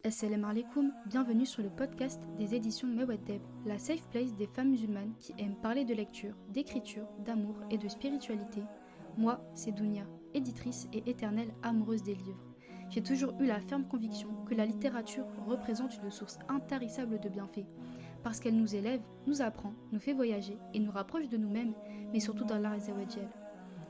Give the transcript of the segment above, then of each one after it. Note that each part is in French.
Assalamu alaikum, bienvenue sur le podcast des éditions Mewaddeb, la safe place des femmes musulmanes qui aiment parler de lecture, d'écriture, d'amour et de spiritualité. Moi, c'est Dounia, éditrice et éternelle amoureuse des livres. J'ai toujours eu la ferme conviction que la littérature représente une source intarissable de bienfaits, parce qu'elle nous élève, nous apprend, nous fait voyager et nous rapproche de nous-mêmes, mais surtout d'Allah Azzawajal.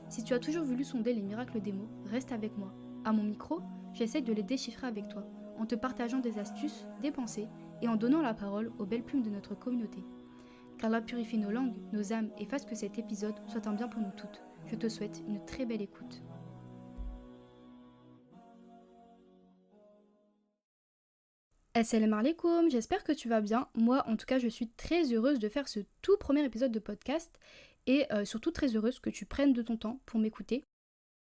Si tu as toujours voulu sonder les miracles des mots, reste avec moi. À mon micro, j'essaye de les déchiffrer avec toi, en te partageant des astuces, des pensées et en donnant la parole aux belles plumes de notre communauté. Qu'Allah purifie nos langues, nos âmes et fasse que cet épisode soit un bien pour nous toutes. Je te souhaite une très belle écoute. Assalamu alaikum, j'espère que tu vas bien. Moi, en tout cas, je suis très heureuse de faire ce tout premier épisode de podcast et surtout très heureuse que tu prennes de ton temps pour m'écouter.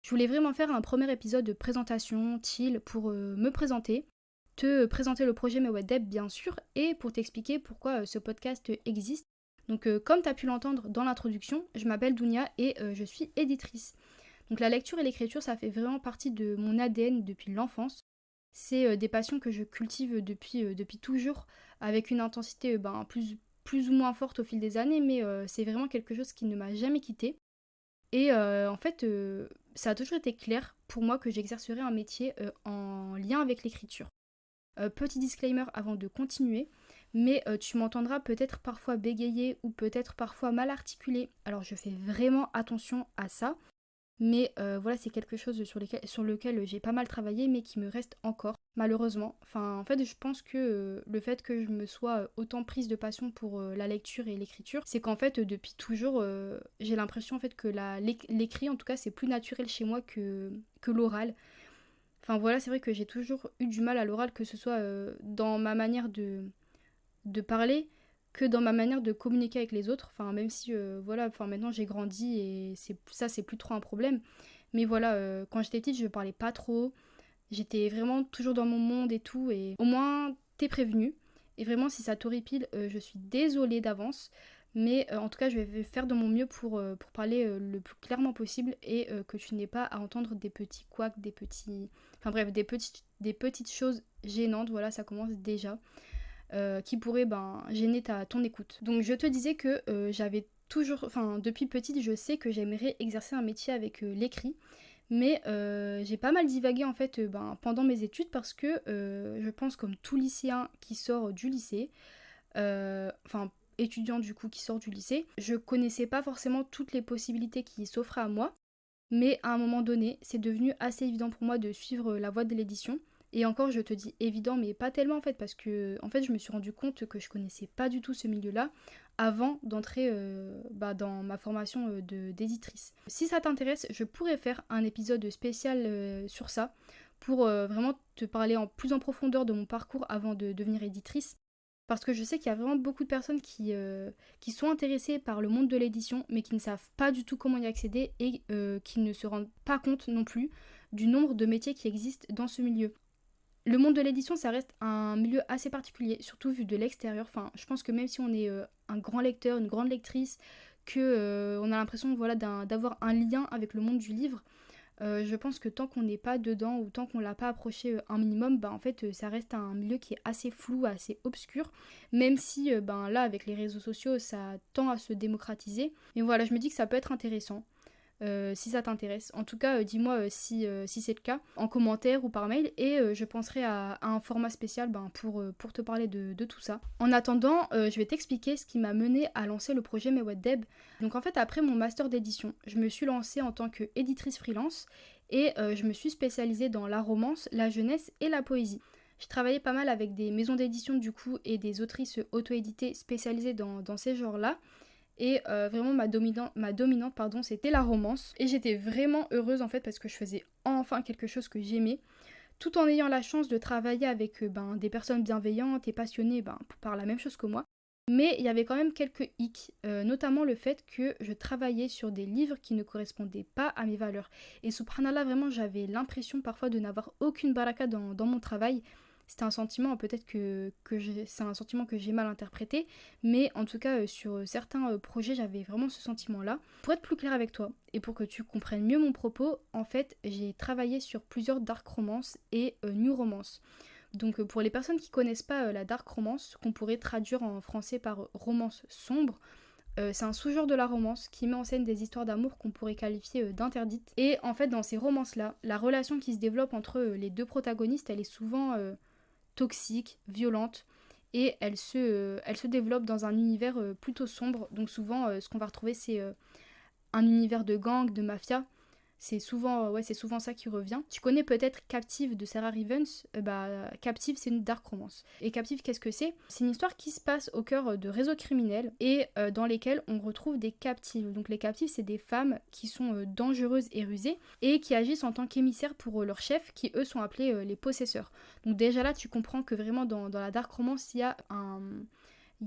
Je voulais vraiment faire un premier épisode de présentation, chill, pour me présenter, te présenter le projet Mewaddeb bien sûr, et pour t'expliquer pourquoi ce podcast existe. Donc comme tu as pu l'entendre dans l'introduction, je m'appelle Dounia et je suis éditrice. Donc la lecture et l'écriture, ça fait vraiment partie de mon ADN depuis l'enfance. C'est des passions que je cultive depuis toujours, avec une intensité plus ou moins forte au fil des années, mais c'est vraiment quelque chose qui ne m'a jamais quittée. Et en fait, ça a toujours été clair pour moi que j'exercerais un métier en lien avec l'écriture. Petit disclaimer avant de continuer, mais tu m'entendras peut-être parfois bégayer ou peut-être parfois mal articuler. Alors je fais vraiment attention à ça, mais voilà, c'est quelque chose sur lequel j'ai pas mal travaillé, mais qui me reste encore, malheureusement. Enfin, en fait, je pense que le fait que je me sois autant prise de passion pour la lecture et l'écriture, c'est qu'en fait, depuis toujours, j'ai l'impression en fait que l'écrit, en tout cas, c'est plus naturel chez moi que l'oral. Enfin voilà, c'est vrai que j'ai toujours eu du mal à l'oral, que ce soit dans ma manière de parler, que dans ma manière de communiquer avec les autres. Enfin, même si, voilà, enfin, maintenant j'ai grandi et c'est plus trop un problème. Mais voilà, quand j'étais petite, je parlais pas trop. J'étais vraiment toujours dans mon monde et tout. Et au moins, t'es prévenu. Et vraiment, si ça t'horripile, je suis désolée d'avance. Mais en tout cas, je vais faire de mon mieux pour parler le plus clairement possible et que tu n'aies pas à entendre des petits couacs, enfin bref, des petites choses gênantes. Voilà, ça commence déjà. Qui pourraient gêner ton écoute. Donc je te disais que j'avais toujours, enfin depuis petite, je sais que j'aimerais exercer un métier avec l'écrit. Mais j'ai pas mal divagué en fait pendant mes études parce que je pense comme tout lycéen qui sort du lycée, enfin étudiant du coup qui sort du lycée, je connaissais pas forcément toutes les possibilités qui s'offraient à moi, mais à un moment donné, c'est devenu assez évident pour moi de suivre la voie de l'édition. Et encore, je te dis évident, mais pas tellement en fait, parce que en fait, je me suis rendu compte que je connaissais pas du tout ce milieu-là avant d'entrer dans ma formation d'éditrice. Si ça t'intéresse, je pourrais faire un épisode spécial sur ça pour vraiment te parler plus en profondeur de mon parcours avant de devenir éditrice. Parce que je sais qu'il y a vraiment beaucoup de personnes qui sont intéressées par le monde de l'édition, mais qui ne savent pas du tout comment y accéder et qui ne se rendent pas compte non plus du nombre de métiers qui existent dans ce milieu. Le monde de l'édition, ça reste un milieu assez particulier, surtout vu de l'extérieur. Enfin, je pense que même si on est un grand lecteur, une grande lectrice, que on a l'impression voilà, d'avoir un lien avec le monde du livre, je pense que tant qu'on n'est pas dedans ou tant qu'on l'a pas approché un minimum, en fait ça reste un milieu qui est assez flou, assez obscur, même si là avec les réseaux sociaux ça tend à se démocratiser. Mais voilà, je me dis que ça peut être intéressant. Si ça t'intéresse. En tout cas, dis-moi si c'est le cas en commentaire ou par mail et je penserai à un format spécial pour te parler de tout ça. En attendant, je vais t'expliquer ce qui m'a mené à lancer le projet Mewaddeb. Donc en fait, après mon master d'édition, je me suis lancée en tant qu'éditrice freelance et je me suis spécialisée dans la romance, la jeunesse et la poésie. J'ai travaillé pas mal avec des maisons d'édition du coup et des autrices auto-éditées spécialisées dans ces genres-là. Et vraiment ma dominante c'était la romance. Et j'étais vraiment heureuse en fait parce que je faisais enfin quelque chose que j'aimais, tout en ayant la chance de travailler avec des personnes bienveillantes et passionnées par la même chose que moi. Mais il y avait quand même quelques hicks, notamment le fait que je travaillais sur des livres qui ne correspondaient pas à mes valeurs. Et subhanallah, vraiment j'avais l'impression parfois de n'avoir aucune baraka dans mon travail. C'était un sentiment, peut-être c'est un sentiment que j'ai mal interprété, mais en tout cas sur certains projets j'avais vraiment ce sentiment-là. Pour être plus clair avec toi et pour que tu comprennes mieux mon propos, en fait j'ai travaillé sur plusieurs dark romance et new romance. Donc pour les personnes qui connaissent pas la dark romance, qu'on pourrait traduire en français par romance sombre, c'est un sous-genre de la romance qui met en scène des histoires d'amour qu'on pourrait qualifier d'interdites. Et en fait, dans ces romances-là, la relation qui se développe entre les deux protagonistes, elle est souvent toxique, violente, et elle se développe dans un univers plutôt sombre. Donc souvent, ce qu'on va retrouver, c'est un univers de gang, de mafia. C'est souvent ça qui revient. Tu connais peut-être Captive de Sarah Rivens. Captive, c'est une dark romance. Et Captive, qu'est-ce que c'est? C'est une histoire qui se passe au cœur de réseaux criminels et dans lesquels on retrouve des captives. Donc les captives, c'est des femmes qui sont dangereuses et rusées et qui agissent en tant qu'émissaires pour leurs chefs, qui eux sont appelés les possesseurs. Donc déjà là, tu comprends que vraiment dans la dark romance, il y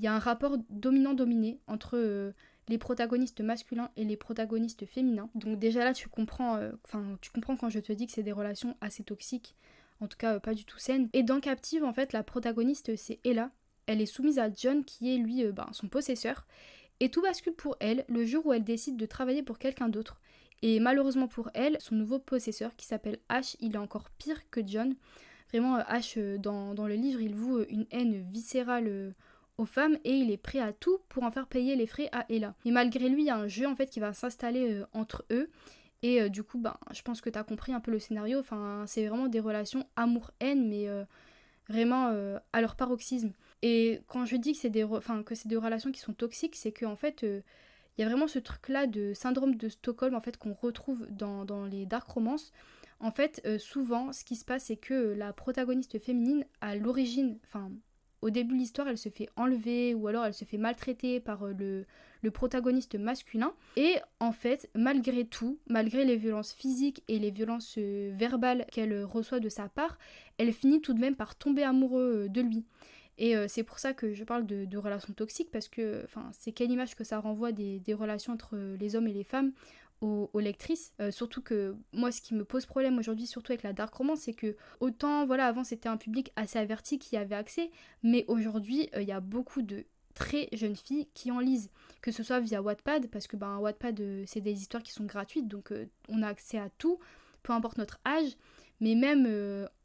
a un rapport dominant-dominé entre les protagonistes masculins et les protagonistes féminins. Donc déjà là, tu comprends quand je te dis que c'est des relations assez toxiques, en tout cas pas du tout saines. Et dans Captive, en fait, la protagoniste, c'est Ella. Elle est soumise à John, qui est lui son possesseur. Et tout bascule pour elle le jour où elle décide de travailler pour quelqu'un d'autre. Et malheureusement pour elle, son nouveau possesseur, qui s'appelle Ash, il est encore pire que John. Vraiment, Ash, dans le livre, il voue une haine viscérale aux femmes et il est prêt à tout pour en faire payer les frais à Ella. Mais malgré lui, il y a un jeu en fait qui va s'installer entre eux et du coup, je pense que t'as compris un peu le scénario. Enfin, c'est vraiment des relations amour-haine, mais vraiment à leur paroxysme. Et quand je dis que c'est que c'est des relations qui sont toxiques, c'est qu'en fait, il y a vraiment ce truc-là de syndrome de Stockholm en fait qu'on retrouve dans les dark romances. En fait, souvent, ce qui se passe, c'est que la protagoniste féminine, à l'origine, au début de l'histoire, elle se fait enlever ou alors elle se fait maltraiter par le protagoniste masculin. Et en fait, malgré tout, malgré les violences physiques et les violences verbales qu'elle reçoit de sa part, elle finit tout de même par tomber amoureuse de lui. Et c'est pour ça que je parle de relations toxiques, parce que c'est quelle image que ça renvoie des relations entre les hommes et les femmes aux lectrices. Surtout que moi, ce qui me pose problème aujourd'hui, surtout avec la dark romance, c'est que autant, voilà, avant c'était un public assez averti qui y avait accès, mais aujourd'hui, il y a beaucoup de très jeunes filles qui en lisent, que ce soit via Wattpad, parce que Wattpad, c'est des histoires qui sont gratuites, donc on a accès à tout, peu importe notre âge. Mais même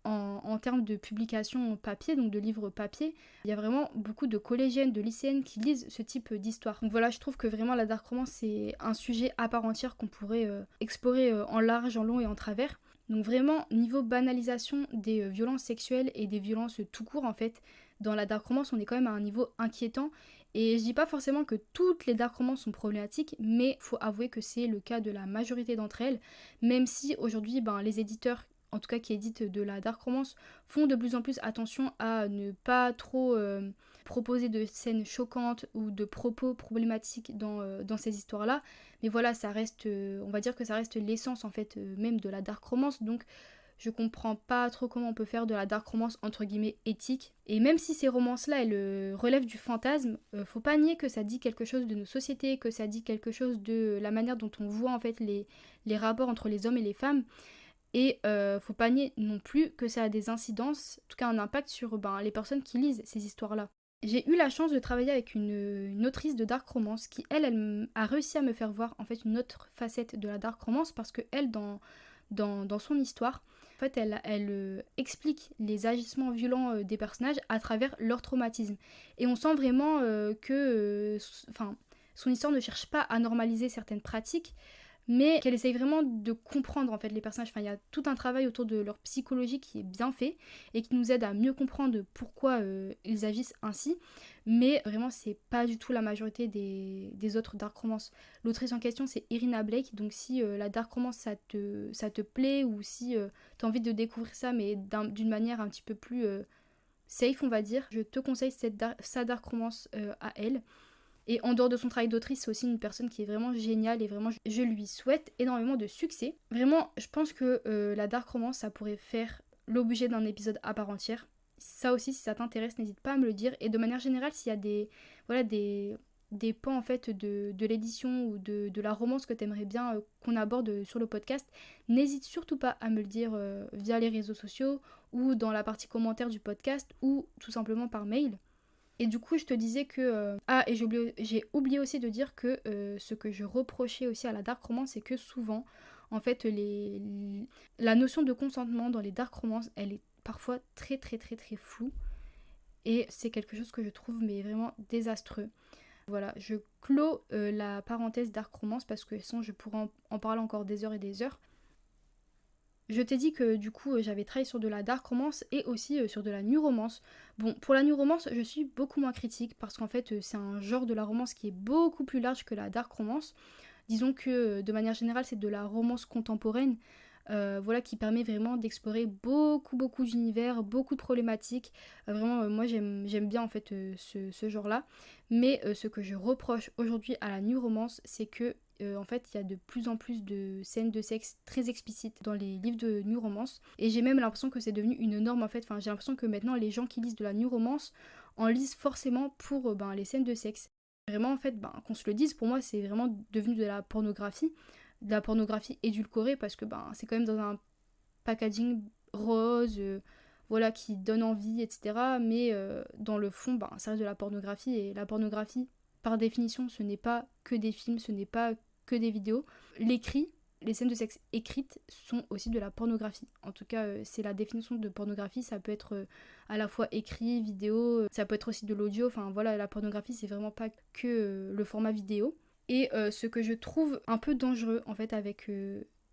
en termes de publication papier, donc de livres papier, il y a vraiment beaucoup de collégiennes, de lycéennes qui lisent ce type d'histoire. Donc voilà, je trouve que vraiment la dark romance, c'est un sujet à part entière qu'on pourrait explorer en large, en long et en travers. Donc vraiment, niveau banalisation des violences sexuelles et des violences tout court, en fait, dans la dark romance, on est quand même à un niveau inquiétant. Et je dis pas forcément que toutes les dark romances sont problématiques, mais faut avouer que c'est le cas de la majorité d'entre elles, même si aujourd'hui, les éditeurs en tout cas qui éditent de la dark romance, font de plus en plus attention à ne pas trop proposer de scènes choquantes ou de propos problématiques dans ces histoires-là. Mais voilà, ça reste, on va dire que ça reste l'essence en fait même de la dark romance. Donc je comprends pas trop comment on peut faire de la dark romance entre guillemets éthique. Et même si ces romances-là, elles relèvent du fantasme, faut pas nier que ça dit quelque chose de nos sociétés, que ça dit quelque chose de la manière dont on voit en fait les rapports entre les hommes et les femmes. Et faut pas nier non plus que ça a des incidences, en tout cas un impact sur les personnes qui lisent ces histoires-là. J'ai eu la chance de travailler avec une autrice de dark romance qui, elle a réussi à me faire voir en fait une autre facette de la dark romance, parce que elle, dans son histoire, en fait, elle explique les agissements violents des personnages à travers leur traumatisme. Et on sent vraiment que son histoire ne cherche pas à normaliser certaines pratiques, mais qu'elle essaye vraiment de comprendre en fait les personnages. Il y a tout un travail autour de leur psychologie qui est bien fait et qui nous aide à mieux comprendre pourquoi ils agissent ainsi. Mais vraiment, c'est pas du tout la majorité des autres dark romances. L'autrice en question, c'est Irina Blake. Donc si la dark romance ça te plaît, ou si t'as envie de découvrir ça mais d'une manière un petit peu plus safe, on va dire, je te conseille sa dark romance à elle. Et en dehors de son travail d'autrice, c'est aussi une personne qui est vraiment géniale et vraiment je lui souhaite énormément de succès. Vraiment, je pense que la dark romance, ça pourrait faire l'objet d'un épisode à part entière. Ça aussi, si ça t'intéresse, n'hésite pas à me le dire. Et de manière générale, s'il y a des pans en fait de l'édition ou de la romance que t'aimerais bien qu'on aborde sur le podcast, n'hésite surtout pas à me le dire via les réseaux sociaux ou dans la partie commentaire du podcast ou tout simplement par mail. Et du coup, je te disais que... et j'ai oublié aussi de dire que ce que je reprochais aussi à la dark romance, c'est que souvent, en fait, la notion de consentement dans les dark romances, elle est parfois très très très très flou. Et c'est quelque chose que je trouve mais vraiment désastreux. Voilà, je clôt la parenthèse Dark Romance parce que sinon je pourrais en parler encore des heures et des heures. Je t'ai dit que du coup j'avais travaillé sur de la dark romance et aussi sur de la new romance. Bon, pour la new romance, je suis beaucoup moins critique parce qu'en fait c'est un genre de la romance qui est beaucoup plus large que la dark romance. Disons que de manière générale c'est de la romance contemporaine, voilà, qui permet vraiment d'explorer beaucoup d'univers, beaucoup de problématiques. Vraiment, moi j'aime bien en fait ce genre-là. Mais ce que je reproche aujourd'hui à la new romance, c'est que en fait il y a de plus en plus de scènes de sexe très explicites dans les livres de new romance. Et j'ai même l'impression que c'est devenu une norme en fait. Enfin, j'ai l'impression que maintenant les gens qui lisent de la new romance en lisent forcément pour les scènes de sexe. Vraiment en fait, qu'on se le dise, pour moi c'est vraiment devenu de la pornographie édulcorée parce que c'est quand même dans un packaging rose, voilà, qui donne envie, etc. Mais dans le fond, ça reste de la pornographie et la pornographie, par définition, ce n'est pas que des films, ce n'est pas que des vidéos. L'écrit, les scènes de sexe écrites sont aussi de la pornographie. En tout cas, c'est la définition de pornographie. Ça peut être à la fois écrit, vidéo, ça peut être aussi de l'audio. Enfin voilà, la pornographie, c'est vraiment pas que le format vidéo. Et ce que je trouve un peu dangereux en fait avec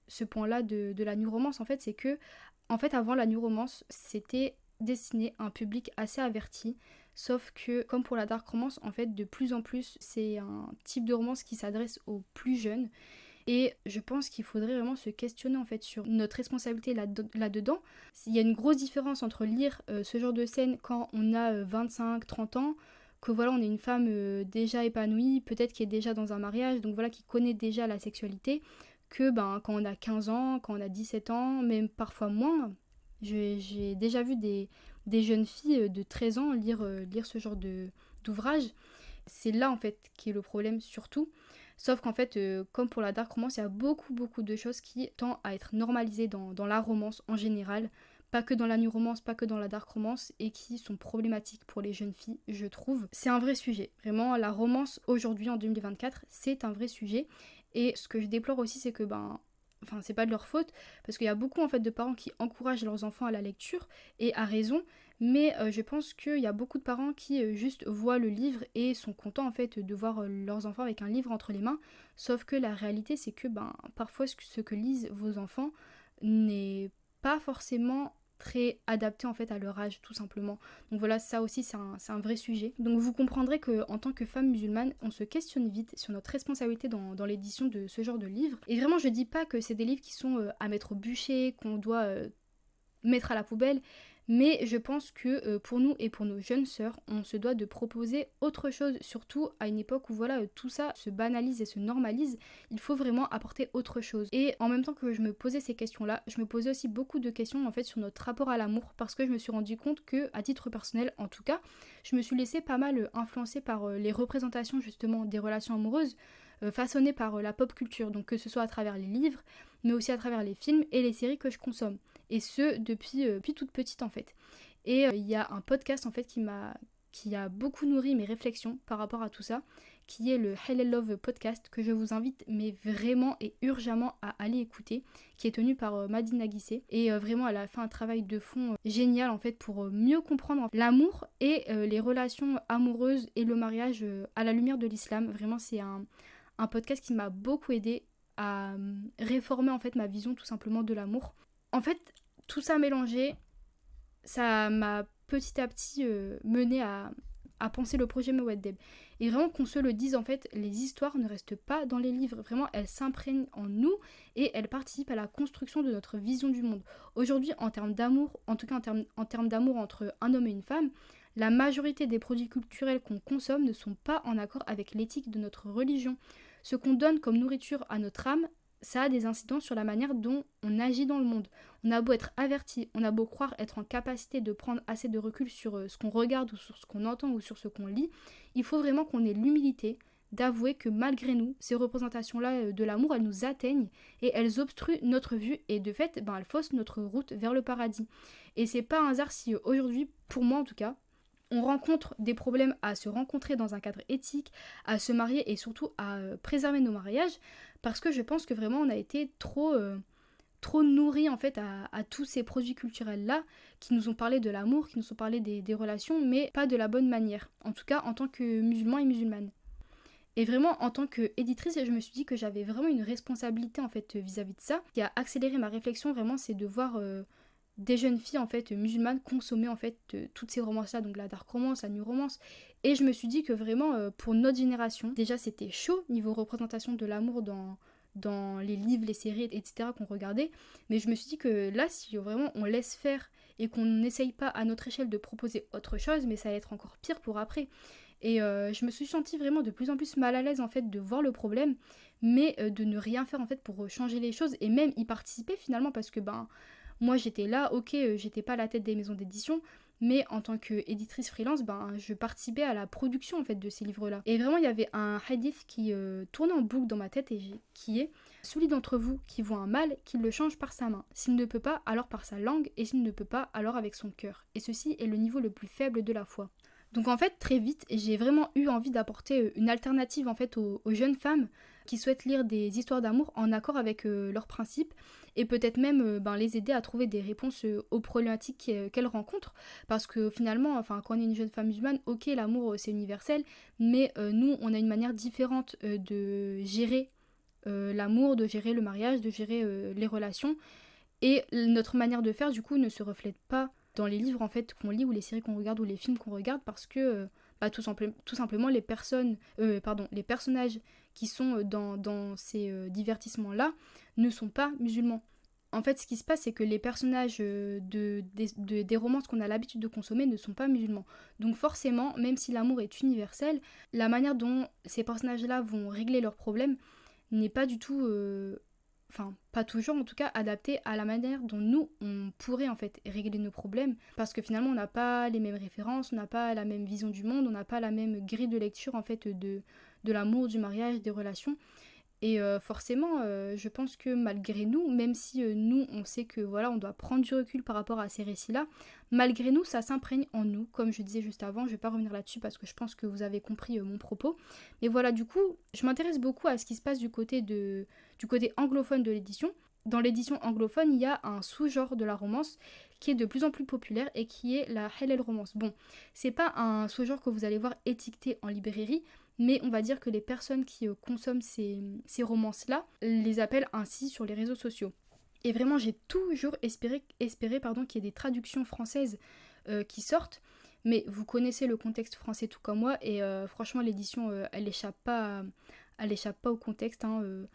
ce point-là de la new romance, en fait, c'est que en fait avant la new romance, c'était destiné à un public assez averti. Sauf que, comme pour la dark romance, en fait, de plus en plus, c'est un type de romance qui s'adresse aux plus jeunes. Et je pense qu'il faudrait vraiment se questionner en fait sur notre responsabilité là-dedans. Il y a une grosse différence entre lire ce genre de scène quand on a 25-30 ans, que voilà, on est une femme déjà épanouie, peut-être qui est déjà dans un mariage, donc voilà, qui connaît déjà la sexualité, que quand on a 15 ans, quand on a 17 ans, même parfois moins. J'ai déjà vu des jeunes filles de 13 ans lire ce genre d'ouvrage. C'est là en fait qui est le problème surtout. Sauf qu'en fait, comme pour la dark romance, il y a beaucoup de choses qui tendent à être normalisées dans la romance en général. Pas que dans la new romance, pas que dans la dark romance, et qui sont problématiques pour les jeunes filles, je trouve. C'est un vrai sujet. Vraiment, la romance aujourd'hui en 2024, c'est un vrai sujet. Et ce que je déplore aussi, c'est que enfin c'est pas de leur faute parce qu'il y a beaucoup en fait de parents qui encouragent leurs enfants à la lecture et à raison, mais je pense qu'il y a beaucoup de parents qui juste voient le livre et sont contents en fait de voir leurs enfants avec un livre entre les mains, sauf que la réalité c'est que parfois ce que lisent vos enfants n'est pas forcément très adapté en fait à leur âge tout simplement. Donc voilà, ça aussi c'est un vrai sujet. Donc vous comprendrez qu'en tant que femme musulmane, on se questionne vite sur notre responsabilité dans l'édition de ce genre de livres. Et vraiment je dis pas que c'est des livres qui sont à mettre au bûcher, qu'on doit mettre à la poubelle, mais je pense que pour nous et pour nos jeunes sœurs, on se doit de proposer autre chose, surtout à une époque où voilà, tout ça se banalise et se normalise. Il faut vraiment apporter autre chose. Et en même temps que je me posais ces questions-là, je me posais aussi beaucoup de questions en fait sur notre rapport à l'amour, parce que je me suis rendu compte que, à titre personnel en tout cas, je me suis laissée pas mal influencer par les représentations justement des relations amoureuses façonnées par la pop culture, donc que ce soit à travers les livres, mais aussi à travers les films et les séries que je consomme. Et ce, depuis toute petite en fait. Et il y a un podcast en fait qui a beaucoup nourri mes réflexions par rapport à tout ça, qui est le Halal Love podcast, que je vous invite mais vraiment et urgemment à aller écouter, qui est tenu par Madine Naguissé. Et vraiment elle a fait un travail de fond génial en fait pour mieux comprendre l'amour et les relations amoureuses et le mariage à la lumière de l'islam. Vraiment c'est un podcast qui m'a beaucoup aidé à réformer en fait ma vision tout simplement de l'amour. En fait, tout ça mélangé, ça m'a petit à petit mené à penser le projet Mowaddeb. Et vraiment qu'on se le dise, en fait, les histoires ne restent pas dans les livres. Vraiment, elles s'imprègnent en nous et elles participent à la construction de notre vision du monde. Aujourd'hui, en termes d'amour, en tout cas en termes d'amour entre un homme et une femme, la majorité des produits culturels qu'on consomme ne sont pas en accord avec l'éthique de notre religion. Ce qu'on donne comme nourriture à notre âme, ça a des incidences sur la manière dont on agit dans le monde. On a beau être averti, on a beau croire être en capacité de prendre assez de recul sur ce qu'on regarde ou sur ce qu'on entend ou sur ce qu'on lit, il faut vraiment qu'on ait l'humilité d'avouer que malgré nous, ces représentations-là de l'amour, elles nous atteignent et elles obstruent notre vue et de fait, elles faussent notre route vers le paradis. Et c'est pas un hasard si aujourd'hui, pour moi en tout cas, on rencontre des problèmes à se rencontrer dans un cadre éthique, à se marier et surtout à préserver nos mariages, parce que je pense que vraiment on a été trop trop nourri en fait à tous ces produits culturels là qui nous ont parlé de l'amour, qui nous ont parlé des relations, mais pas de la bonne manière, en tout cas en tant que musulman et musulmane. Et vraiment en tant qu'éditrice, je me suis dit que j'avais vraiment une responsabilité en fait vis-à-vis de ça. Ce qui a accéléré ma réflexion vraiment, c'est de voir des jeunes filles en fait musulmanes consommer en fait toutes ces romances là, donc la dark romance, la new romance. Et je me suis dit que vraiment pour notre génération, déjà c'était chaud niveau représentation de l'amour dans les livres, les séries, etc. qu'on regardait. Mais je me suis dit que là, si vraiment on laisse faire et qu'on n'essaye pas à notre échelle de proposer autre chose, mais ça va être encore pire pour après. Et je me suis sentie vraiment de plus en plus mal à l'aise en fait de voir le problème, mais de ne rien faire en fait pour changer les choses et même y participer finalement, parce que moi j'étais là, ok, j'étais pas à la tête des maisons d'édition, mais en tant qu'éditrice freelance, je participais à la production en fait de ces livres-là. Et vraiment il y avait un hadith qui tournait en boucle dans ma tête et qui est: celui d'entre vous qui voit un mal, qu'il le change par sa main. S'il ne peut pas, alors par sa langue, et s'il ne peut pas, alors avec son cœur. Et ceci est le niveau le plus faible de la foi. Donc en fait, très vite, j'ai vraiment eu envie d'apporter une alternative en fait aux jeunes femmes qui souhaitent lire des histoires d'amour en accord avec leurs principes, et peut-être même les aider à trouver des réponses aux problématiques qu'elles rencontrent. Parce que finalement, enfin, quand on est une jeune femme musulmane, ok, l'amour c'est universel, mais nous, on a une manière différente de gérer l'amour, de gérer le mariage, de gérer les relations. Et notre manière de faire, du coup, ne se reflète pas dans les livres en fait qu'on lit, ou les séries qu'on regarde, ou les films qu'on regarde, parce que tout simplement les les personnages qui sont dans ces divertissements-là ne sont pas musulmans. En fait, ce qui se passe, c'est que les personnages des romances qu'on a l'habitude de consommer ne sont pas musulmans. Donc forcément, même si l'amour est universel, la manière dont ces personnages-là vont régler leurs problèmes n'est pas du tout enfin pas toujours en tout cas adapté à la manière dont nous on pourrait en fait régler nos problèmes, parce que finalement on n'a pas les mêmes références, on n'a pas la même vision du monde, on n'a pas la même grille de lecture en fait de l'amour, du mariage, des relations. Et forcément je pense que malgré nous, même si nous on sait que voilà on doit prendre du recul par rapport à ces récits là, malgré nous ça s'imprègne en nous, comme je disais juste avant. Je vais pas revenir là-dessus parce que je pense que vous avez compris mon propos, mais voilà, du coup je m'intéresse beaucoup à ce qui se passe du côté anglophone de l'édition. Dans l'édition anglophone, il y a un sous-genre de la romance qui est de plus en plus populaire et qui est la Halal romance. Bon, c'est pas un sous-genre que vous allez voir étiqueté en librairie, mais on va dire que les personnes qui consomment ces romances-là les appellent ainsi sur les réseaux sociaux. Et vraiment, j'ai toujours espéré qu'il y ait des traductions françaises qui sortent, mais vous connaissez le contexte français tout comme moi, et franchement, l'édition, elle échappe pas au contexte, hein.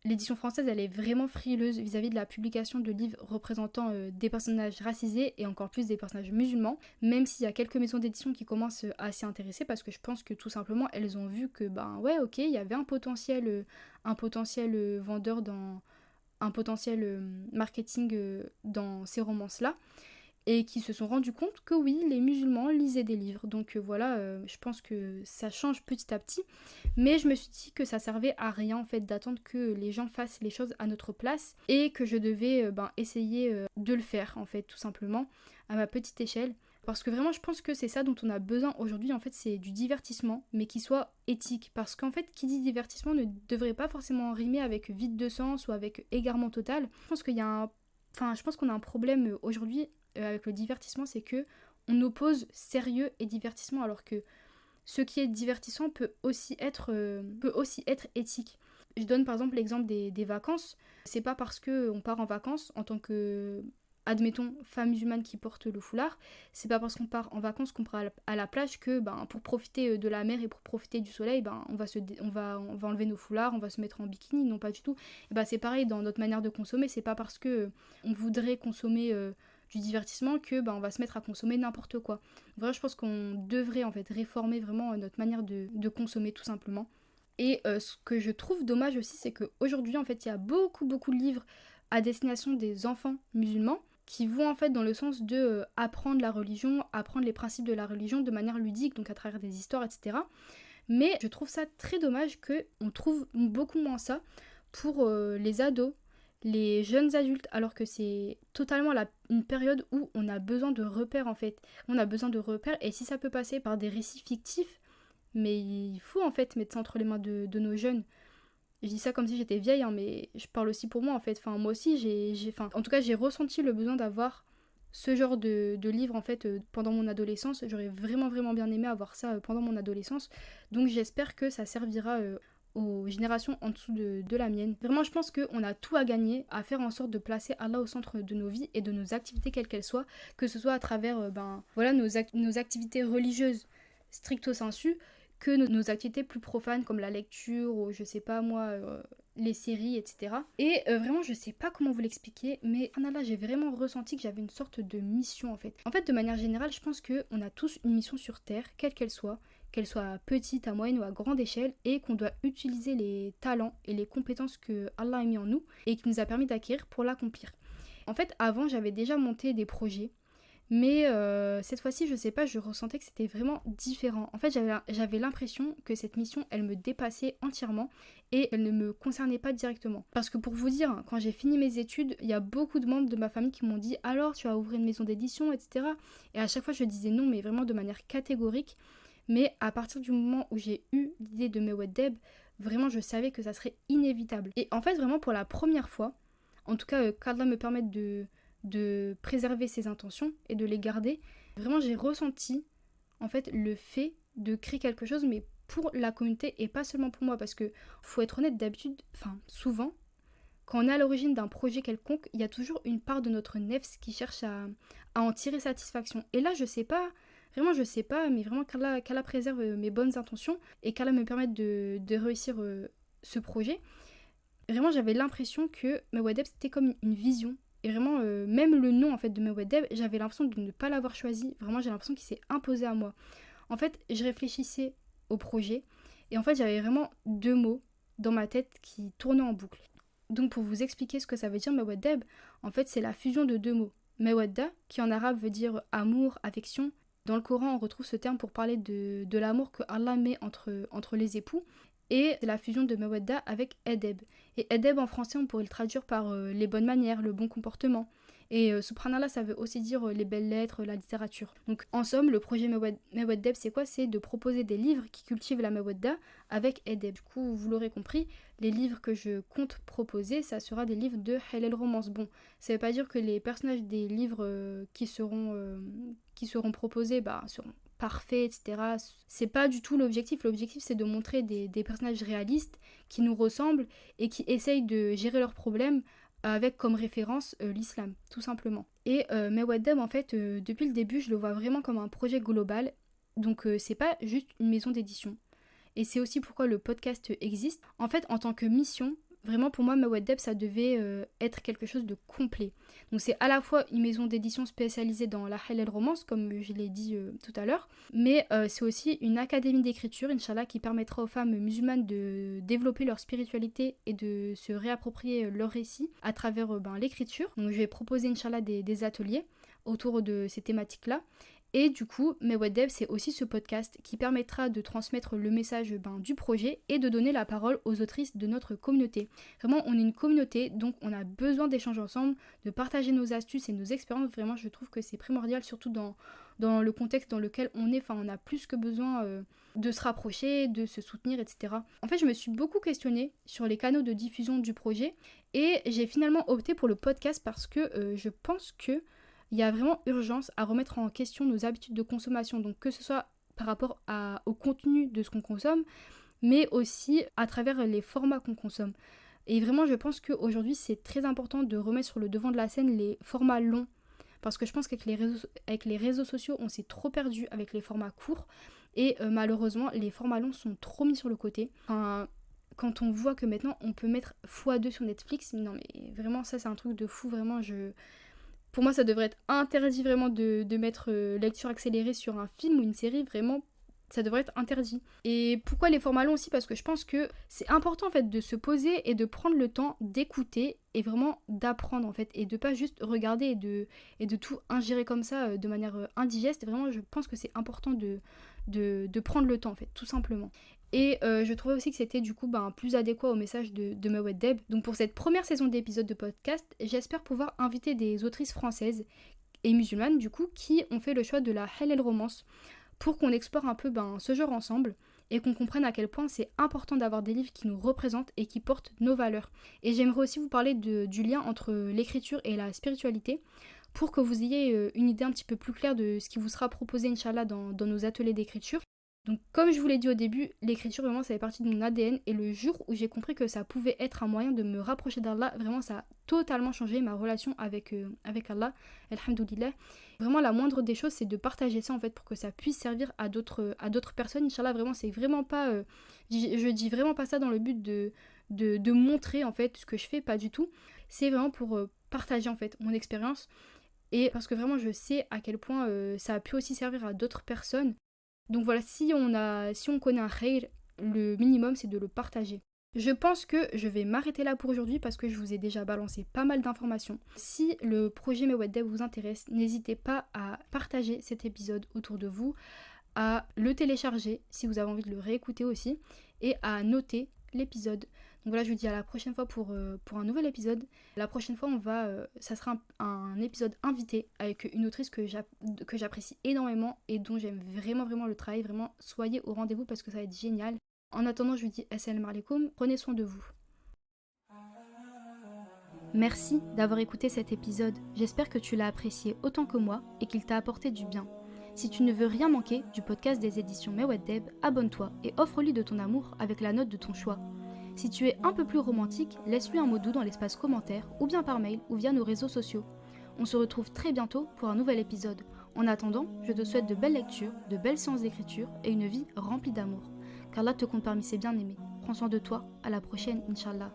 L'édition française, elle est vraiment frileuse vis-à-vis de la publication de livres représentant des personnages racisés et encore plus des personnages musulmans, même s'il y a quelques maisons d'édition qui commencent à s'y intéresser, parce que je pense que tout simplement elles ont vu que ouais, ok, il y avait un potentiel vendeur, dans un potentiel marketing dans ces romances-là, et qui se sont rendus compte que oui, les musulmans lisaient des livres. Donc voilà, je pense que ça change petit à petit, mais je me suis dit que ça servait à rien en fait d'attendre que les gens fassent les choses à notre place, et que je devais essayer de le faire en fait, tout simplement, à ma petite échelle. Parce que vraiment, je pense que c'est ça dont on a besoin aujourd'hui, en fait, c'est du divertissement, mais qui soit éthique. Parce qu'en fait, qui dit divertissement ne devrait pas forcément rimer avec vide de sens ou avec égarement total. Je pense qu'on a un problème aujourd'hui avec le divertissement, c'est que on oppose sérieux et divertissement, alors que ce qui est divertissant peut aussi être éthique. Je donne par exemple l'exemple des vacances. C'est pas parce qu'on part en vacances en tant que, admettons, femme musulmane qui porte le foulard, c'est pas parce qu'on part en vacances qu'on part à la plage que pour profiter de la mer et pour profiter du soleil, on va enlever nos foulards, on va se mettre en bikini. Non, pas du tout. Et c'est pareil dans notre manière de consommer. C'est pas parce que on voudrait consommer du divertissement que on va se mettre à consommer n'importe quoi. Vraiment, je pense qu'on devrait en fait réformer vraiment notre manière de consommer, tout simplement. Et ce que je trouve dommage aussi, c'est qu'aujourd'hui en fait il y a beaucoup de livres à destination des enfants musulmans qui vont en fait dans le sens de apprendre la religion, apprendre les principes de la religion de manière ludique, donc à travers des histoires, etc. Mais je trouve ça très dommage qu'on trouve beaucoup moins ça pour les ados, les jeunes adultes, alors que c'est totalement une période où on a besoin de repères en fait. On a besoin de repères, et si ça peut passer par des récits fictifs, mais il faut en fait mettre ça entre les mains de nos jeunes. Je dis ça comme si j'étais vieille, hein, mais je parle aussi pour moi en fait. Enfin, moi aussi, en tout cas, j'ai ressenti le besoin d'avoir ce genre de livre en fait pendant mon adolescence. J'aurais vraiment bien aimé avoir ça pendant mon adolescence. Donc j'espère que ça servira aux générations en dessous de la mienne. Vraiment, je pense qu'on a tout à gagner à faire en sorte de placer Allah au centre de nos vies et de nos activités quelles qu'elles soient, que ce soit à travers nos activités religieuses stricto sensu, que nos activités plus profanes comme la lecture ou je sais pas moi, les séries, etc. Et vraiment, je sais pas comment vous l'expliquer, mais là, j'ai vraiment ressenti que j'avais une sorte de mission en fait. En fait, de manière générale, je pense qu'on a tous une mission sur Terre, quelle qu'elle soit petite, à moyenne ou à grande échelle, et qu'on doit utiliser les talents et les compétences que Allah a mis en nous et qui nous a permis d'acquérir pour l'accomplir. En fait, avant, j'avais déjà monté des projets, mais cette fois-ci, je sais pas, je ressentais que c'était vraiment différent. En fait, j'avais l'impression que cette mission, elle me dépassait entièrement et elle ne me concernait pas directement. Parce que pour vous dire, quand j'ai fini mes études, il y a beaucoup de membres de ma famille qui m'ont dit « Alors, tu vas ouvrir une maison d'édition, etc. » Et à chaque fois, je disais non, mais vraiment de manière catégorique. Mais à partir du moment où j'ai eu l'idée de Mewed Deb, vraiment, je savais que ça serait inévitable. Et en fait, vraiment, pour la première fois, en tout cas, qu'Allah me permette de préserver ses intentions et de les garder. Vraiment, j'ai ressenti en fait le fait de créer quelque chose, mais pour la communauté et pas seulement pour moi, parce que faut être honnête, d'habitude, souvent, quand on est à l'origine d'un projet quelconque, il y a toujours une part de notre nefs qui cherche à en tirer satisfaction. Et là, je sais pas, mais vraiment qu'Allah préserve mes bonnes intentions et qu'Allah me permette de réussir ce projet. Vraiment, j'avais l'impression que Mewed Deb, c'était comme une vision. Et vraiment, même le nom en fait de Mewed Deb, j'avais l'impression de ne pas l'avoir choisi. Vraiment, j'ai l'impression qu'il s'est imposé à moi. En fait, je réfléchissais au projet et en fait, j'avais vraiment deux mots dans ma tête qui tournaient en boucle. Donc, pour vous expliquer ce que ça veut dire Mewed Deb, en fait, c'est la fusion de deux mots. Mewadda, qui en arabe veut dire amour, affection. Dans le Coran, on retrouve ce terme pour parler de l'amour que Allah met entre les époux. Et c'est la fusion de Mewadda avec Edeb. Et Edeb en français, on pourrait le traduire par les bonnes manières, le bon comportement. Et subhanallah, ça veut aussi dire les belles lettres, la littérature. Donc en somme, le projet Mewed Deb, c'est quoi? C'est de proposer des livres qui cultivent la Mewadda avec Edeb. Du coup, vous l'aurez compris, les livres que je compte proposer, ça sera des livres de Halal Romance. Bon, ça veut pas dire que les personnages des livres qui seront proposés seront parfaits, etc. C'est pas du tout l'objectif. L'objectif, c'est de montrer des personnages réalistes qui nous ressemblent et qui essayent de gérer leurs problèmes avec comme référence l'islam, tout simplement. Et Mewed Deb, en fait, depuis le début, je le vois vraiment comme un projet global. Donc, c'est pas juste une maison d'édition. Et c'est aussi pourquoi le podcast existe. En fait, en tant que mission, vraiment pour moi, Mewed Deb, ça devait être quelque chose de complet. Donc c'est à la fois une maison d'édition spécialisée dans la halal romance, comme je l'ai dit tout à l'heure, mais c'est aussi une académie d'écriture, Inch'Allah, qui permettra aux femmes musulmanes de développer leur spiritualité et de se réapproprier leur récit à travers l'écriture. Donc je vais proposer, Inch'Allah, des ateliers autour de ces thématiques-là. Et du coup, Mewed Deb, c'est aussi ce podcast qui permettra de transmettre le message du projet et de donner la parole aux autrices de notre communauté. Vraiment, on est une communauté, donc on a besoin d'échanger ensemble, de partager nos astuces et nos expériences. Vraiment, je trouve que c'est primordial, surtout dans le contexte dans lequel on est. Enfin, on a plus que besoin de se rapprocher, de se soutenir, etc. En fait, je me suis beaucoup questionnée sur les canaux de diffusion du projet et j'ai finalement opté pour le podcast parce que je pense que il y a vraiment urgence à remettre en question nos habitudes de consommation, donc que ce soit par rapport au contenu de ce qu'on consomme, mais aussi à travers les formats qu'on consomme. Et vraiment, je pense qu'aujourd'hui, c'est très important de remettre sur le devant de la scène les formats longs, parce que je pense qu'avec les réseaux sociaux, on s'est trop perdu avec les formats courts, et malheureusement, les formats longs sont trop mis sur le côté. Quand on voit que maintenant, on peut mettre x2 sur Netflix, non mais vraiment, ça c'est un truc de fou, vraiment, Pour moi, ça devrait être interdit vraiment de mettre lecture accélérée sur un film ou une série, vraiment, ça devrait être interdit. Et pourquoi les formats longs aussi? Parce que je pense que c'est important en fait de se poser et de prendre le temps d'écouter et vraiment d'apprendre en fait, et de pas juste regarder et de tout ingérer comme ça de manière indigeste. Et vraiment, je pense que c'est important de prendre le temps en fait, tout simplement. Et je trouvais aussi que c'était du coup plus adéquat au message de Mewed Deb. Donc pour cette première saison d'épisodes de podcast, j'espère pouvoir inviter des autrices françaises et musulmanes du coup qui ont fait le choix de la halal romance pour qu'on explore un peu ce genre ensemble et qu'on comprenne à quel point c'est important d'avoir des livres qui nous représentent et qui portent nos valeurs. Et j'aimerais aussi vous parler du lien entre l'écriture et la spiritualité pour que vous ayez une idée un petit peu plus claire de ce qui vous sera proposé, Inch'Allah, dans nos ateliers d'écriture. Donc comme je vous l'ai dit au début, l'écriture vraiment ça fait partie de mon ADN et le jour où j'ai compris que ça pouvait être un moyen de me rapprocher d'Allah, vraiment ça a totalement changé ma relation avec Allah, alhamdoulilah. Vraiment la moindre des choses c'est de partager ça en fait pour que ça puisse servir à d'autres personnes, Inch'Allah. Vraiment c'est vraiment pas, je dis vraiment pas ça dans le but de montrer en fait ce que je fais, pas du tout. C'est vraiment pour partager en fait mon expérience et parce que vraiment je sais à quel point ça a pu aussi servir à d'autres personnes. Donc voilà, si on connaît un khair, le minimum c'est de le partager. Je pense que je vais m'arrêter là pour aujourd'hui parce que je vous ai déjà balancé pas mal d'informations. Si le projet Mewaddeb vous intéresse, n'hésitez pas à partager cet épisode autour de vous, à le télécharger si vous avez envie de le réécouter aussi et à noter l'épisode. Donc voilà, je vous dis à la prochaine fois pour un nouvel épisode. La prochaine fois, ça sera un épisode invité avec une autrice que j'apprécie énormément et dont j'aime vraiment le travail. Vraiment, soyez au rendez-vous parce que ça va être génial. En attendant, je vous dis assalamu alaikum, prenez soin de vous. Merci d'avoir écouté cet épisode. J'espère que tu l'as apprécié autant que moi et qu'il t'a apporté du bien. Si tu ne veux rien manquer du podcast des éditions Mewaddeb, abonne-toi et offre-lui de ton amour avec la note de ton choix. Si tu es un peu plus romantique, laisse-lui un mot doux dans l'espace commentaire ou bien par mail ou via nos réseaux sociaux. On se retrouve très bientôt pour un nouvel épisode. En attendant, je te souhaite de belles lectures, de belles séances d'écriture et une vie remplie d'amour. Qu'Allah te compte parmi ses bien-aimés. Prends soin de toi, à la prochaine, Inch'Allah.